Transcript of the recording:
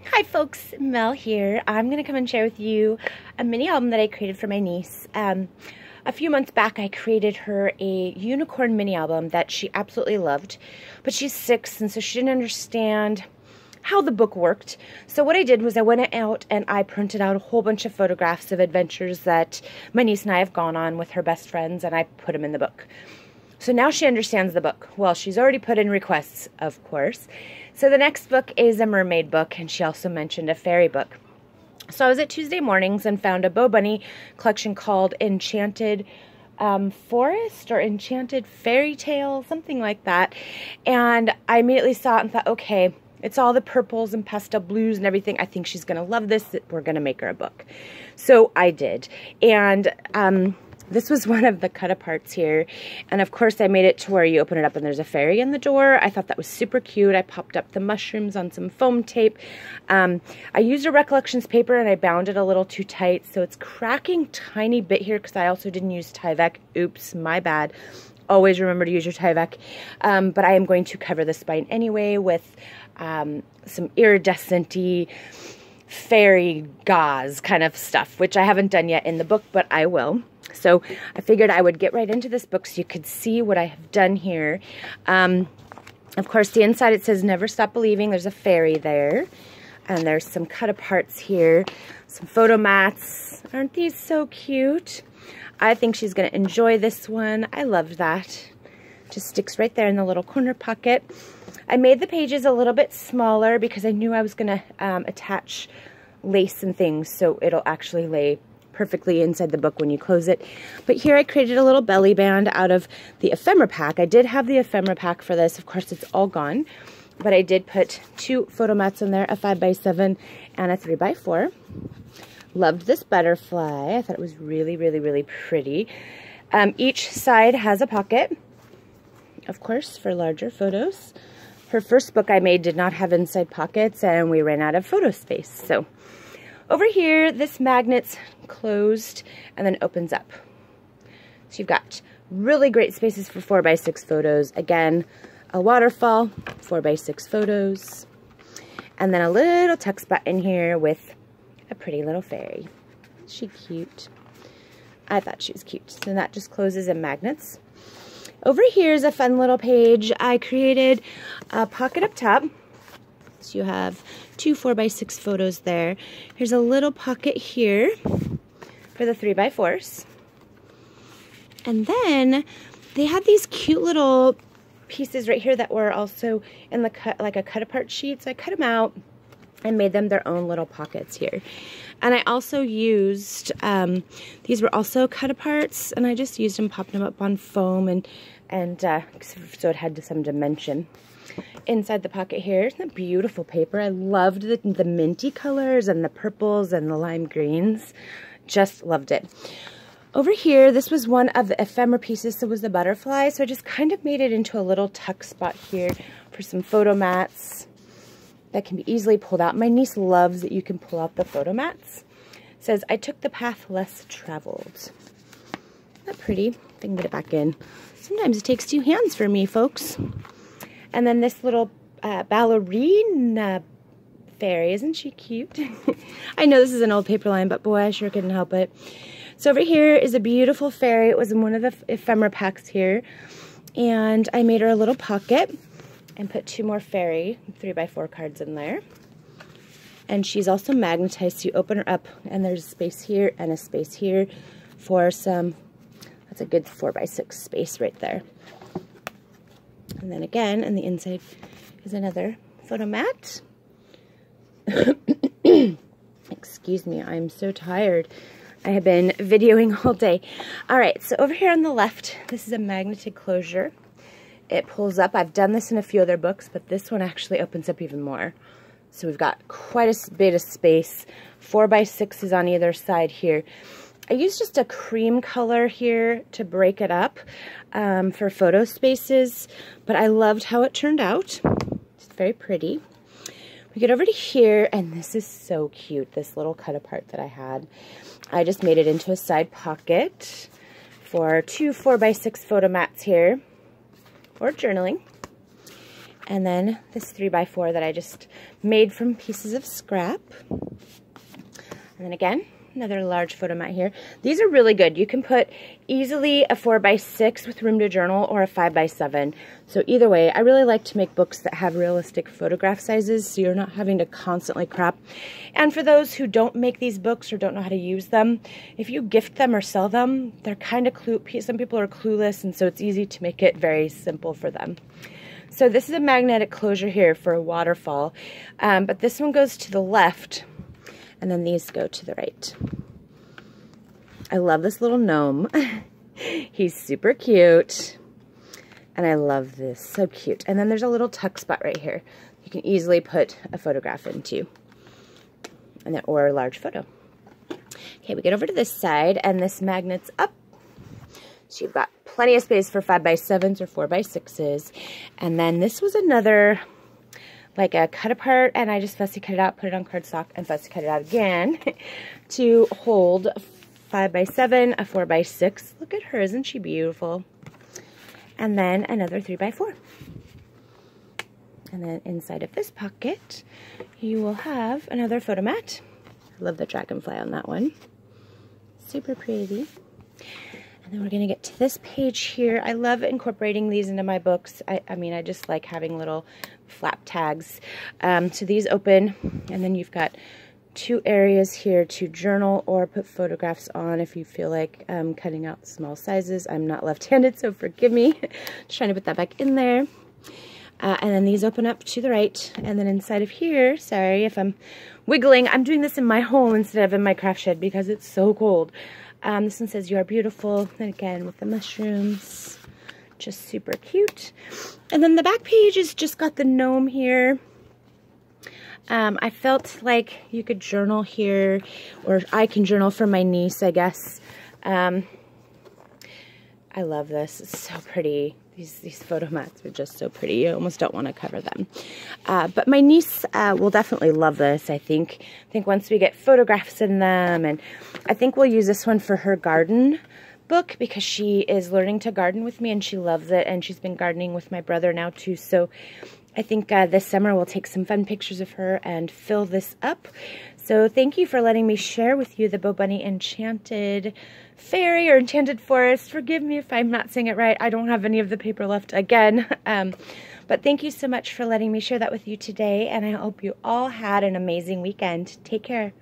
Hi folks, Mel here. I'm going to come and share with you a mini album that I created for my niece. A few months back I created her a unicorn mini album that she absolutely loved, but she's 6 and so she didn't understand how the book worked. So what I did was I went out and I printed out a whole bunch of photographs of adventures that my niece and I have gone on with her best friends, and I put them in the book. So now she understands the book. Well, she's already put in requests, of course. So the next book is a mermaid book, and she also mentioned a fairy book. So I was at Tuesday Mornings and found a Bo Bunny collection called Enchanted Forest or Enchanted Fairy Tale, something like that. And I immediately saw it and thought, okay, it's all the purples and pastel blues and everything. I think she's going to love this. We're going to make her a book. So I did. And this was one of the cut-aparts here, and of course I made it to where you open it up and there's a fairy in the door. I thought that was super cute. I popped up the mushrooms on some foam tape. I used a Recollections paper and I bound it a little too tight, so it's cracking tiny bit here because I also didn't use Tyvek. Oops, my bad. Always remember to use your Tyvek. But I am going to cover the spine anyway with some iridescent-y fairy gauze kind of stuff, which I haven't done yet in the book, but I will. So I figured I would get right into this book so you could see what I have done here. Of course, the inside it says never stop believing. There's a fairy there. And there's some cut-aparts here. Some photo mats. Aren't these so cute? I think she's going to enjoy this one. I love that. Just sticks right there in the little corner pocket. I made the pages a little bit smaller because I knew I was going to attach lace and things so it'll actually lay perfectly inside the book when you close it. But here I created a little belly band out of the ephemera pack. I did have the ephemera pack for this. Of course, it's all gone. But I did put 2 photo mats in there, a 5x7 and a 3x4. Loved this butterfly. I thought it was really, really, really pretty. Each side has a pocket, of course, for larger photos. Her first book I made did not have inside pockets, and we ran out of photo space. So over here, this magnet's closed and then opens up. So you've got really great spaces for 4x6 photos. Again, a waterfall, 4x6 photos. And then a little tuck spot in here with a pretty little fairy. Is she cute? I thought she was cute. So that just closes in magnets. Over here is a fun little page. I created a pocket up top. So you have 2 4x6 photos there. Here's a little pocket here for the 3x4s. And then they had these cute little pieces right here that were also in the cut, like a cut apart sheet. So I cut them out and made them their own little pockets here. And I also used, these were also cut aparts, and I just used them, popped them up on foam and so it had some dimension. Inside the pocket here, isn't that beautiful paper? I loved the minty colors and the purples and the lime greens. Just loved it. Over here, this was one of the ephemera pieces, so was the butterfly. So I just kind of made it into a little tuck spot here for some photo mats that can be easily pulled out. My niece loves that you can pull out the photo mats. It says, I took the path less traveled. Isn't that pretty? If I can get it back in. Sometimes it takes 2 hands for me, folks. And then this little ballerina fairy. Isn't she cute? I know this is an old paper line, but boy, I sure couldn't help it. So over here is a beautiful fairy. It was in one of the ephemera packs here. And I made her a little pocket and put 2 more fairy 3x4 cards in there. And she's also magnetized, so you open her up and there's a space here and a space here for some, that's a good 4x6 space right there. And then again, on the inside is another photo mat. Excuse me, I'm so tired. I have been videoing all day. All right, so over here on the left, this is a magnetic closure. It pulls up. I've done this in a few other books, but this one actually opens up even more. So we've got quite a bit of space. 4x6s on either side here. I used just a cream color here to break it up for photo spaces, but I loved how it turned out. It's very pretty. We get over to here, and this is so cute, this little cut apart that I had. I just made it into a side pocket for 2 4x6 photo mats here for journaling. And then this 3x4 that I just made from pieces of scrap. And then again, another large photo mat here. These are really good. You can put easily a 4x6 with room to journal or a 5x7. So either way, I really like to make books that have realistic photograph sizes so you're not having to constantly crop. And for those who don't make these books or don't know how to use them, if you gift them or sell them, they're kind of some people are clueless, and so it's easy to make it very simple for them. So this is a magnetic closure here for a waterfall, but this one goes to the left, and then these go to the right. I love this little gnome. He's super cute, and I love this, so cute. And then there's a little tuck spot right here. You can easily put a photograph into, and then, or a large photo. Okay, we get over to this side, and this magnets up. So you've got plenty of space for 5x7s or 4x6s. And then this was another, like a cut apart, and I just fussy cut it out, put it on cardstock, and fussy cut it out again to hold 5x7, a 4x6. Look at her, isn't she beautiful? And then another 3x4. And then inside of this pocket, you will have another photo mat. I love the dragonfly on that one. Super pretty. And then we're going to get to this page here. I love incorporating these into my books. I mean, I just like having little flap tags. So these open, and then you've got two areas here to journal or put photographs on if you feel like cutting out small sizes. I'm not left-handed, so forgive me. Just trying to put that back in there. And then these open up to the right, and then inside of here, sorry if I'm wiggling, I'm doing this in my home instead of in my craft shed because it's so cold. This one says, "You are beautiful," and again with the mushrooms, just super cute. And then the back page has just got the gnome here. I felt like you could journal here, or I can journal for my niece, I guess. I love this, it's so pretty. These photo mats are just so pretty. You almost don't want to cover them. But my niece will definitely love this, I think. I think once we get photographs in them, and I think we'll use this one for her garden book because she is learning to garden with me and she loves it, and she's been gardening with my brother now too. So I think this summer we'll take some fun pictures of her and fill this up. So thank you for letting me share with you the Bo Bunny Enchanted Fairy or Enchanted Forest. Forgive me if I'm not saying it right. I don't have any of the paper left again. But thank you so much for letting me share that with you today, and I hope you all had an amazing weekend. Take care.